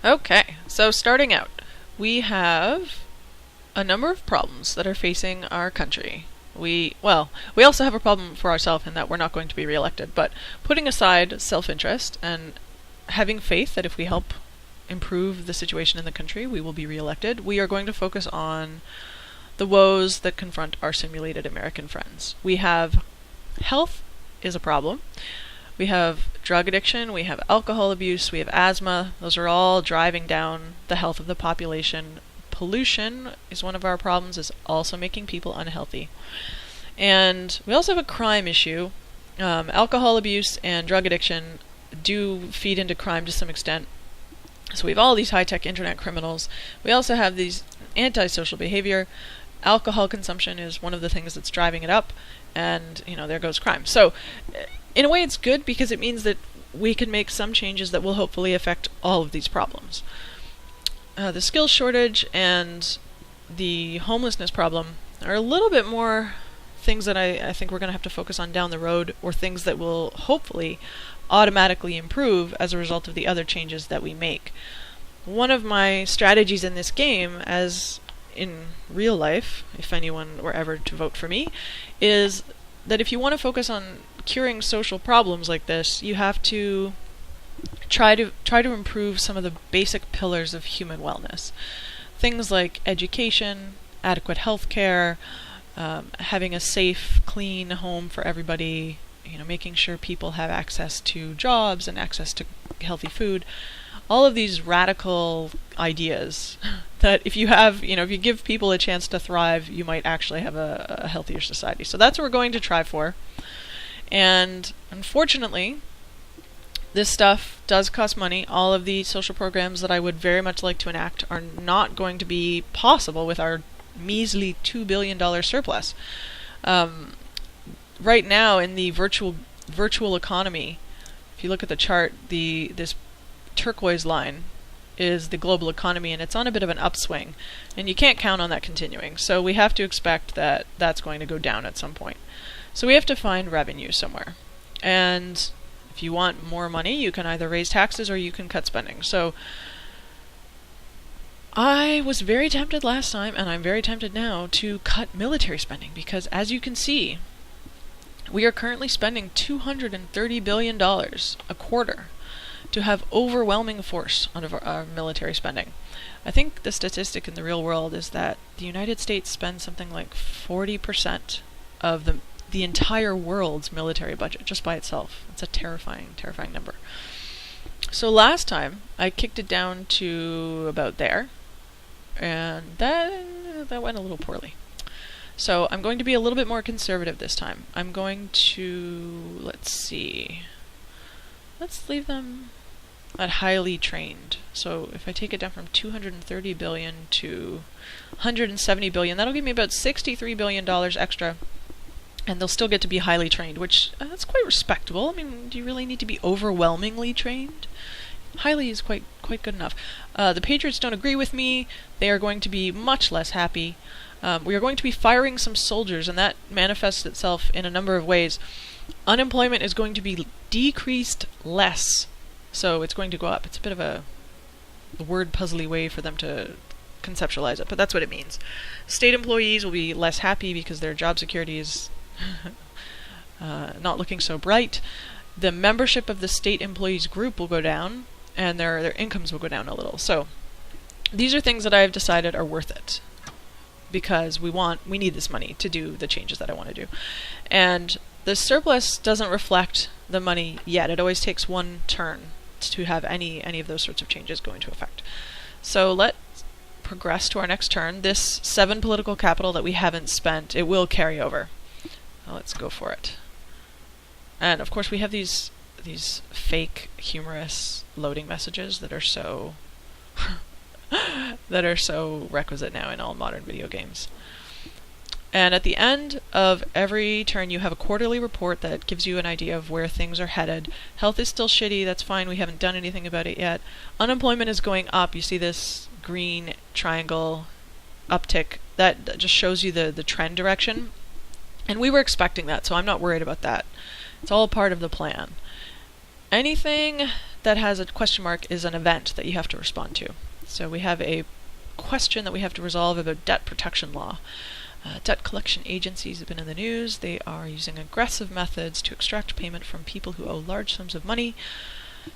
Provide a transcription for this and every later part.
Okay, so starting out, we have a number of problems that are facing our country. We also have a problem for ourselves in that we're not going to be reelected, but putting aside self-interest and having faith that if we help improve the situation in the country, we will be reelected, we are going to focus on the woes that confront our simulated American friends. We have health is a problem. We have drug addiction, we have alcohol abuse, we have asthma. Those are all driving down the health of the population. Pollution is one of our problems, is also making people unhealthy. And we also have a crime issue. Alcohol abuse and drug addiction do feed into crime to some extent. So we have all these high-tech internet criminals. We also have these antisocial behavior. Alcohol consumption is one of the things that's driving it up, and there goes crime. So in a way it's good because it means that we can make some changes that will hopefully affect all of these problems. The skills shortage and the homelessness problem are a little bit more things that I think we're going to have to focus on down the road, or things that will hopefully automatically improve as a result of the other changes that we make. One of my strategies in this game, as in real life, if anyone were ever to vote for me, is that if you want to focus on curing social problems like this, you have to try to improve some of the basic pillars of human wellness. Things like education, adequate health care, having a safe, clean home for everybody, making sure people have access to jobs and access to healthy food. All of these radical ideas that if you give people a chance to thrive, you might actually have a healthier society. So that's what we're going to try for. And unfortunately, this stuff does cost money. All of the social programs that I would very much like to enact are not going to be possible with our measly $2 billion surplus. Right now, in the virtual economy, if you look at the chart, this turquoise line is the global economy, and it's on a bit of an upswing, and you can't count on that continuing. So we have to expect that that's going to go down at some point. So we have to find revenue somewhere. And if you want more money, you can either raise taxes or you can cut spending. So I was very tempted last time, and I'm very tempted now, to cut military spending, because as you can see, we are currently spending $230 billion a quarter to have overwhelming force on our military spending. I think the statistic in the real world is that the United States spends something like 40% of the entire world's military budget just by itself. It's a terrifying, terrifying number. So last time, I kicked it down to about there, and that went a little poorly. So I'm going to be a little bit more conservative this time. I'm going to, let's leave them at highly trained. So if I take it down from 230 billion to 170 billion, that'll give me about $63 billion extra. And they'll still get to be highly trained, which that's quite respectable. I mean, do you really need to be overwhelmingly trained? Highly is quite good enough. The Patriots don't agree with me. They are going to be much less happy. We are going to be firing some soldiers, and that manifests itself in a number of ways. Unemployment is going to be decreased less, so it's going to go up. It's a bit of a word puzzly way for them to conceptualize it, but that's what it means. State employees will be less happy because their job security is not looking so bright. The membership of the state employees group will go down, and their incomes will go down a little. So these are things that I've decided are worth it, because we need this money to do the changes that I want to do. And the surplus doesn't reflect the money yet. It always takes one turn to have any of those sorts of changes go into effect. So let's progress to our next turn. This 7 political capital that we haven't spent, it will carry over. Let's go for it. And of course we have these fake humorous loading messages that are so requisite now in all modern video games. And at the end of every turn, you have a quarterly report that gives you an idea of where things are headed. Health is still shitty, that's fine, we haven't done anything about it yet. Unemployment is going up, you see this green triangle uptick. That just shows you the trend direction. And we were expecting that, so I'm not worried about that. It's all part of the plan. Anything that has a question mark is an event that you have to respond to. So we have a question that we have to resolve about debt protection law. Debt collection agencies have been in the news. They are using aggressive methods to extract payment from people who owe large sums of money.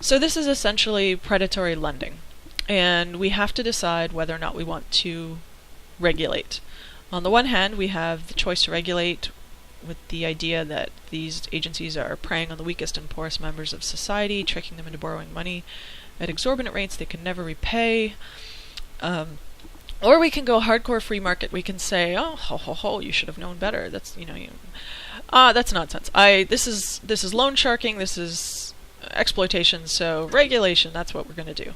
So this is essentially predatory lending. And we have to decide whether or not we want to regulate. On the one hand, we have the choice to regulate with the idea that these agencies are preying on the weakest and poorest members of society, tricking them into borrowing money at exorbitant rates they can never repay. Or we can go hardcore free market. We can say, oh, ho, you should have known better. That's, that's nonsense. This is loan sharking. This is exploitation. So regulation, that's what we're going to do.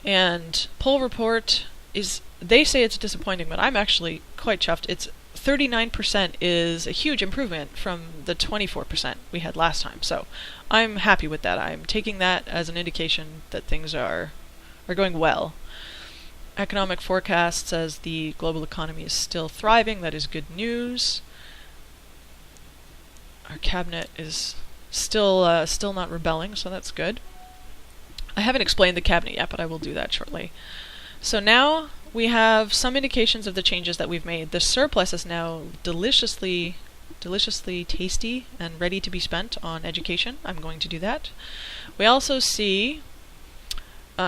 And poll report they say it's disappointing, but I'm actually quite chuffed. It's 39% is a huge improvement from the 24% we had last time. So I'm happy with that. I'm taking that as an indication that things are going well. Economic forecast says the global economy is still thriving. That is good news. Our cabinet is still not rebelling, so that's good. I haven't explained the cabinet yet, but I will do that shortly. So now we have some indications of the changes that we've made. The surplus is now deliciously tasty and ready to be spent on education. I'm going to do that. We also see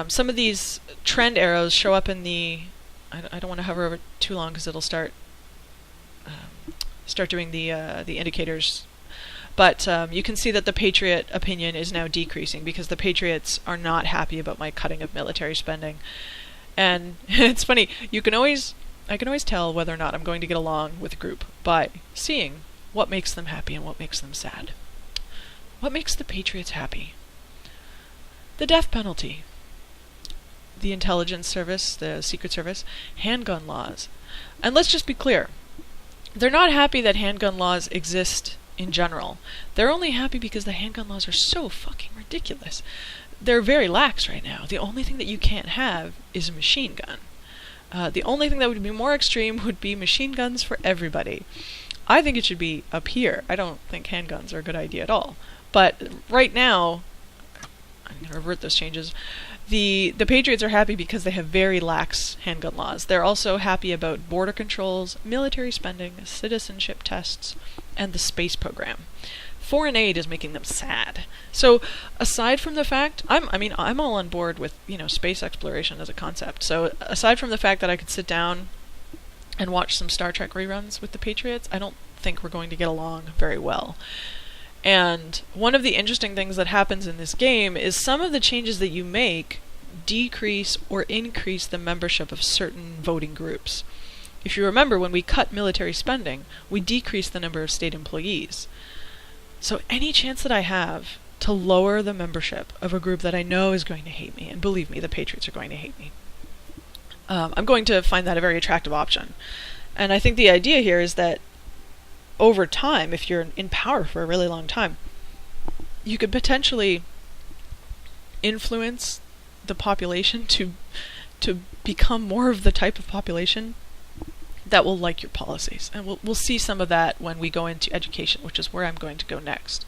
some of these trend arrows show up in the... I don't want to hover over it too long because it'll start doing the indicators. But you can see that the Patriot opinion is now decreasing because the Patriots are not happy about my cutting of military spending. And it's funny, I can always tell whether or not I'm going to get along with a group by seeing what makes them happy and what makes them sad. What makes the Patriots happy? The death penalty. The intelligence service, the Secret Service, handgun laws. And let's just be clear. They're not happy that handgun laws exist in general. They're only happy because the handgun laws are so fucking ridiculous. They're very lax right now. The only thing that you can't have is a machine gun. The only thing that would be more extreme would be machine guns for everybody. I think it should be up here. I don't think handguns are a good idea at all. But right now, I'm going to revert those changes. The Patriots are happy because they have very lax handgun laws. They're also happy about border controls, military spending, citizenship tests, and the space program. Foreign aid is making them sad. So aside from the fact, I'm all on board with, space exploration as a concept. So aside from the fact that I could sit down and watch some Star Trek reruns with the Patriots, I don't think we're going to get along very well. And one of the interesting things that happens in this game is some of the changes that you make decrease or increase the membership of certain voting groups. If you remember, when we cut military spending, we decreased the number of state employees. So any chance that I have to lower the membership of a group that I know is going to hate me, and believe me, the Patriots are going to hate me, I'm going to find that a very attractive option. And I think the idea here is that over time, if you're in power for a really long time, you could potentially influence the population to become more of the type of population that will like your policies. And we'll see some of that when we go into education, which is where I'm going to go next.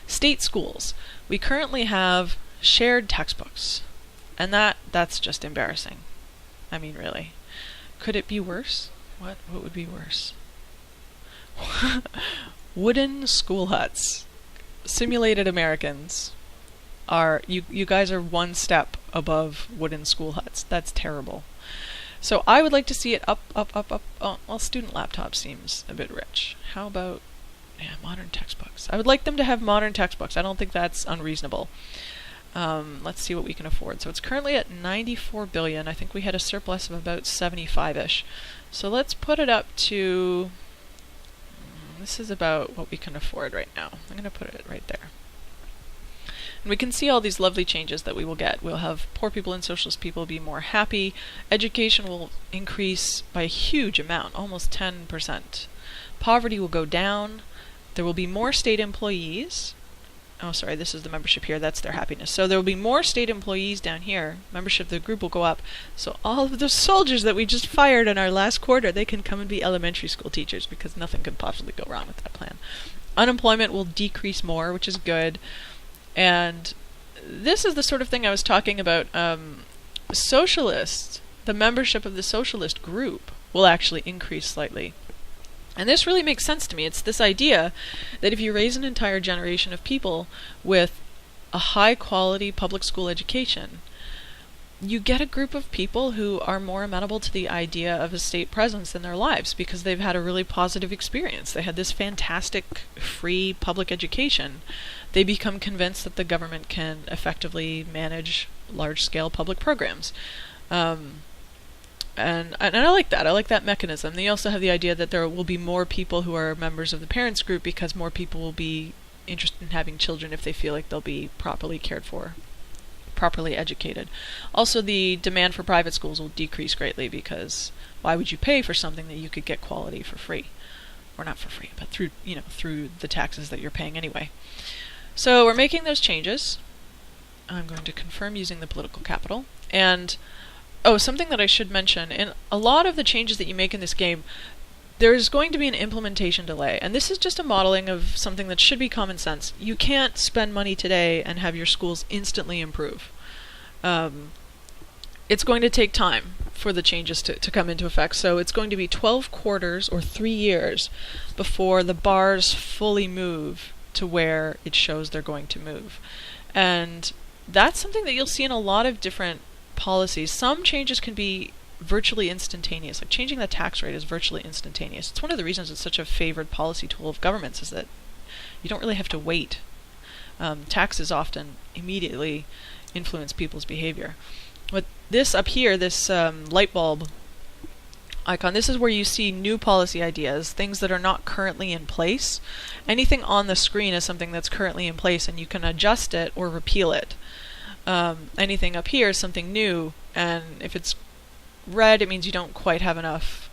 State schools. We currently have shared textbooks, and that's just embarrassing. I mean, really. Could it be worse? What would be worse? Wooden school huts. Simulated Americans are... You guys are one step above wooden school huts. That's terrible. So I would like to see it up. Oh, well, student laptop seems a bit rich. How about modern textbooks? I would like them to have modern textbooks. I don't think that's unreasonable. Let's see what we can afford. So it's currently at 94 billion. I think we had a surplus of about 75-ish. So let's put it up to... This is about what we can afford right now. I'm going to put it right there. And we can see all these lovely changes that we will get. We'll have poor people and socialist people be more happy. Education will increase by a huge amount, almost 10%. Poverty will go down. There will be more state employees. Oh, sorry, this is the membership here. That's their happiness. So there will be more state employees down here. Membership of the group will go up. So all of the soldiers that we just fired in our last quarter, they can come and be elementary school teachers because nothing could possibly go wrong with that plan. Unemployment will decrease more, which is good. And this is the sort of thing I was talking about. Socialists, the membership of the socialist group will actually increase slightly. And this really makes sense to me. It's this idea that if you raise an entire generation of people with a high quality public school education, you get a group of people who are more amenable to the idea of a state presence in their lives because they've had a really positive experience. They had this fantastic free public education. They become convinced that the government can effectively manage large-scale public programs. And I like that. I like that mechanism. They also have the idea that there will be more people who are members of the parents group because more people will be interested in having children if they feel like they'll be properly cared for, properly educated. Also, the demand for private schools will decrease greatly because why would you pay for something that you could get quality for free? Or not for free, but through the taxes that you're paying anyway. So we're making those changes. I'm going to confirm using the political capital. And something that I should mention, in a lot of the changes that you make in this game, there's going to be an implementation delay. And this is just a modeling of something that should be common sense. You can't spend money today and have your schools instantly improve. It's going to take time for the changes to come into effect. So it's going to be 12 quarters or 3 years before the bars fully move to where it shows they're going to move. And that's something that you'll see in a lot of different policies. Some changes can be virtually instantaneous. Like changing the tax rate is virtually instantaneous. It's one of the reasons it's such a favored policy tool of governments, is that you don't really have to wait. Taxes often immediately influence people's behavior. But this up here, this light bulb icon, this is where you see new policy ideas, things that are not currently in place. Anything on the screen is something that's currently in place, and you can adjust it or repeal it. Anything up here is something new, and if it's red, it means you don't quite have enough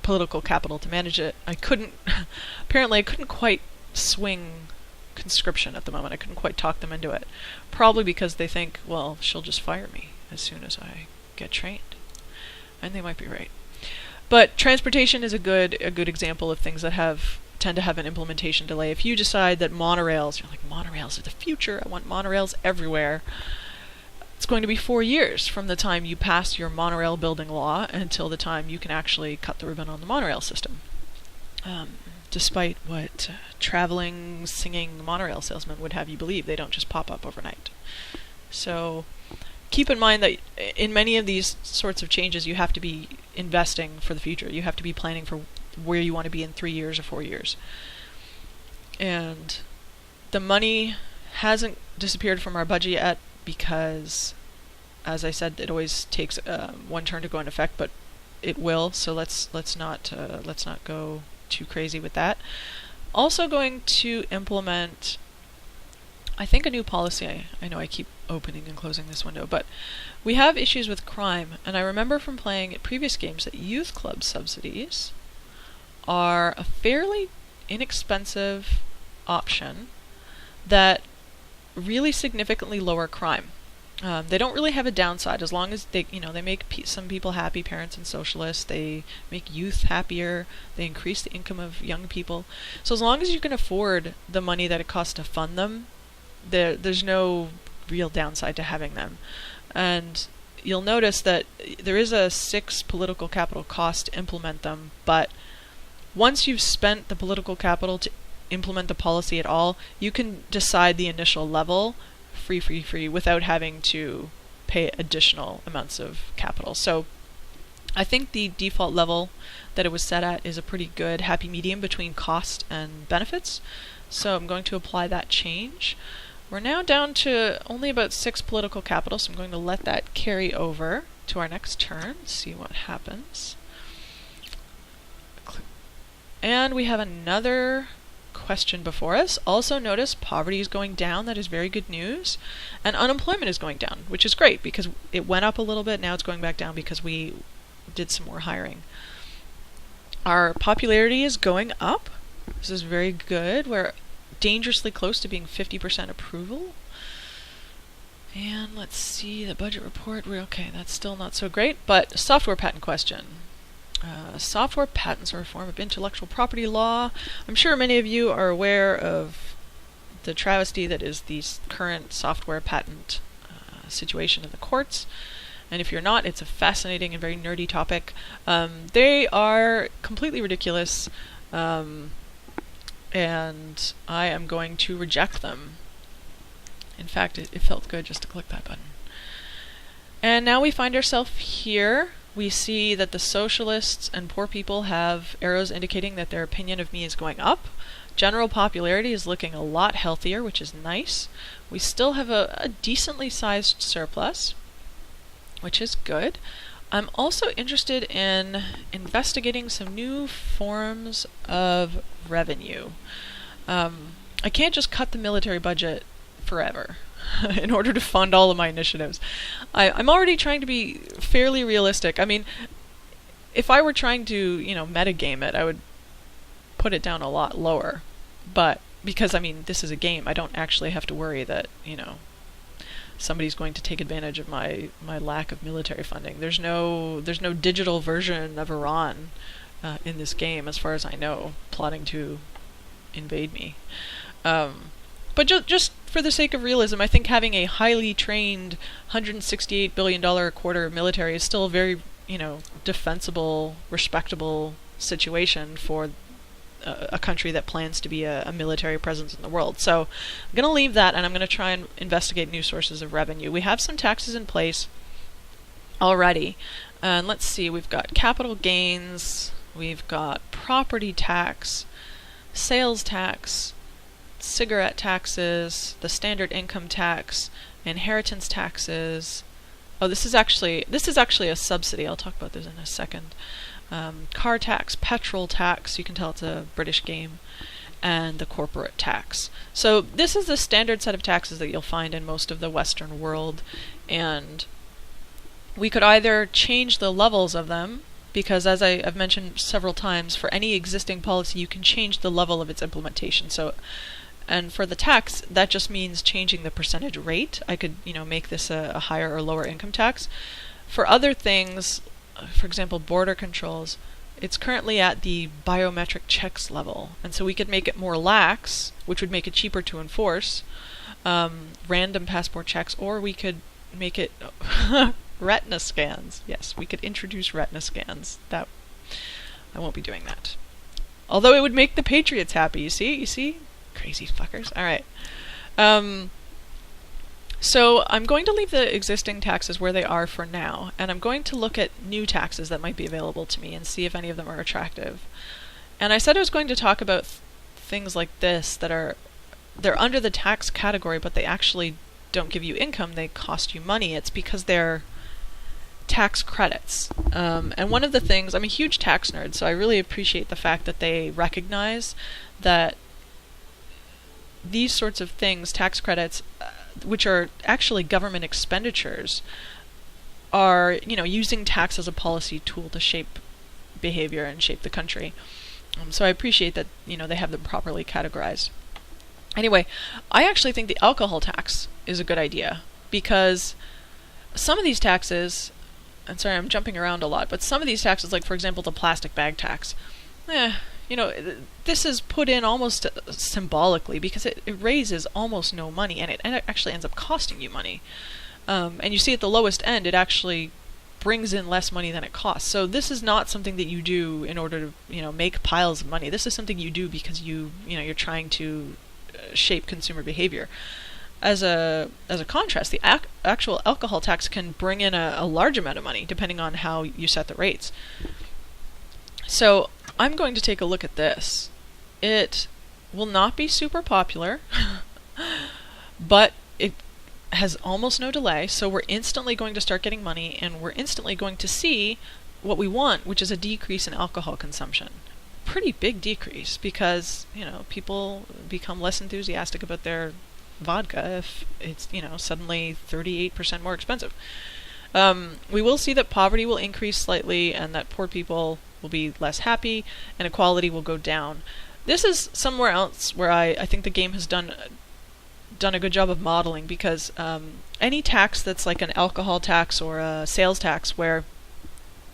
political capital to manage it. Apparently I couldn't quite swing conscription at the moment. I couldn't quite talk them into it. Probably because they think, well, she'll just fire me as soon as I get trained. And they might be right. But transportation is a good example of things that tend to have an implementation delay. If you decide that monorails, you're like, monorails are the future, I want monorails everywhere, it's going to be 4 years from the time you pass your monorail building law until the time you can actually cut the ribbon on the monorail system. Despite what traveling, singing monorail salesmen would have you believe, they don't just pop up overnight. So keep in mind that in many of these sorts of changes, you have to be investing for the future. You have to be planning for where you want to be in 3 years or 4 years. And the money hasn't disappeared from our budget yet because, as I said, it always takes one turn to go into effect, but it will. So let's not go too crazy with that. Also going to implement, I think, a new policy. I know I keep opening and closing this window, but we have issues with crime, and I remember from playing previous games that youth club subsidies are a fairly inexpensive option that really significantly lower crime. They don't really have a downside as long as they make some people happy, parents and socialists. They make youth happier. They increase the income of young people. So as long as you can afford the money that it costs to fund them, there's no real downside to having them. And you'll notice that there is a 6 political capital cost to implement them, but once you've spent the political capital to implement the policy at all, you can decide the initial level free without having to pay additional amounts of capital. So I think the default level that it was set at is a pretty good happy medium between cost and benefits. So I'm going to apply that change. We're now down to only about 6 political capital, so I'm going to let that carry over to our next turn, see what happens. And we have another question before us. Also notice poverty is going down. That is very good news. And unemployment is going down, which is great because it went up a little bit. Now it's going back down because we did some more hiring. Our popularity is going up. This is very good. We're dangerously close to being 50% approval. And let's see the budget report. We're okay. That's still not so great. But software patent question. Software patents are a form of intellectual property law. I'm sure many of you are aware of the travesty that is the current software patent situation in the courts. And if you're not, it's a fascinating and very nerdy topic. They are completely ridiculous, and I am going to reject them. In fact, it felt good just to click that button. And now we find ourselves here. We see that the socialists and poor people have arrows indicating that their opinion of me is going up. General popularity is looking a lot healthier, which is nice. We still have a decently sized surplus, which is good. I'm also interested in investigating some new forms of revenue. I can't just cut the military budget forever in order to fund all of my initiatives. I'm already trying to be fairly realistic. I mean, if I were trying to, metagame it, I would put it down a lot lower. But because, this is a game, I don't actually have to worry that, somebody's going to take advantage of my lack of military funding. There's no digital version of Iran in this game, as far as I know, plotting to invade me. But just for the sake of realism, I think having a highly trained $168 billion a quarter military is still a very, defensible, respectable situation for a country that plans to be a military presence in the world. So I'm going to leave that, and I'm going to try and investigate new sources of revenue. We have some taxes in place already. And let's see, we've got capital gains, we've got property tax, sales tax, cigarette taxes, the standard income tax, inheritance taxes. Oh, this is actually a subsidy. I'll talk about this in a second. Car tax, petrol tax, you can tell it's a British game, and the corporate tax. So this is the standard set of taxes that you'll find in most of the Western world, and we could either change the levels of them, because as I've mentioned several times, for any existing policy you can change the level of its implementation. So, and for the tax, that just means changing the percentage rate. I could, make this a higher or lower income tax. For other things, for example, border controls, it's currently at the biometric checks level, and so we could make it more lax, which would make it cheaper to enforce, random passport checks, or we could make it retina scans. Yes, we could introduce retina scans. That I won't be doing that. Although it would make the patriots happy. You see? Crazy fuckers. All right. So I'm going to leave the existing taxes where they are for now, and I'm going to look at new taxes that might be available to me and see if any of them are attractive. And I said I was going to talk about things like this they're under the tax category, but they actually don't give you income, they cost you money. It's because they're tax credits. And one of the things, I'm a huge tax nerd, so I really appreciate the fact that they recognize that these sorts of things, tax credits, which are actually government expenditures, are, using tax as a policy tool to shape behavior and shape the country. So I appreciate that, they have them properly categorized. Anyway, I actually think the alcohol tax is a good idea, because some of these taxes, and sorry, I'm jumping around a lot, but some of these taxes, like for example the plastic bag tax, this is put in almost symbolically, because it raises almost no money, and it actually ends up costing you money. And you see at the lowest end, it actually brings in less money than it costs. So this is not something that you do in order to, make piles of money. This is something you do because you're trying to shape consumer behavior. As a contrast, the actual alcohol tax can bring in a large amount of money, depending on how you set the rates. So I'm going to take a look at this. It will not be super popular, but it has almost no delay, so we're instantly going to start getting money, and we're instantly going to see what we want, which is a decrease in alcohol consumption. Pretty big decrease, because, people become less enthusiastic about their vodka if it's, suddenly 38% more expensive. We will see that poverty will increase slightly, and that poor people will be less happy, and equality will go down. This is somewhere else where I think the game has done a good job of modeling, because any tax that's like an alcohol tax or a sales tax where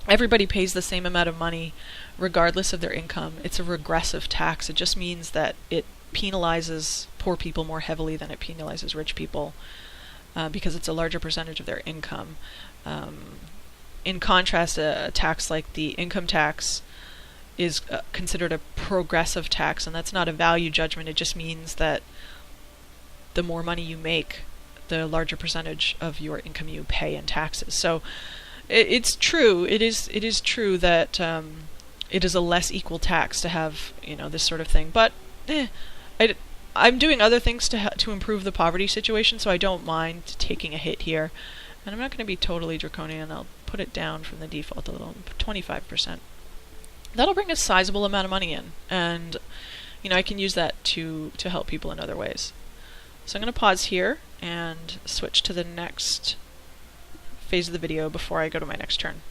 everybody pays the same amount of money regardless of their income, it's a regressive tax. It just means that it penalizes poor people more heavily than it penalizes rich people, because it's a larger percentage of their income. In contrast, a tax like the income tax is considered a progressive tax, and that's not a value judgment. It just means that the more money you make, the larger percentage of your income you pay in taxes. So it's true. It is true that it is a less equal tax to have, this sort of thing. But I'm doing other things to improve the poverty situation, so I don't mind taking a hit here. And I'm not going to be totally draconian. I'll put it down from the default a little, 25%. That'll bring a sizable amount of money in, and I can use that to help people in other ways. So I'm going to pause here and switch to the next phase of the video before I go to my next turn.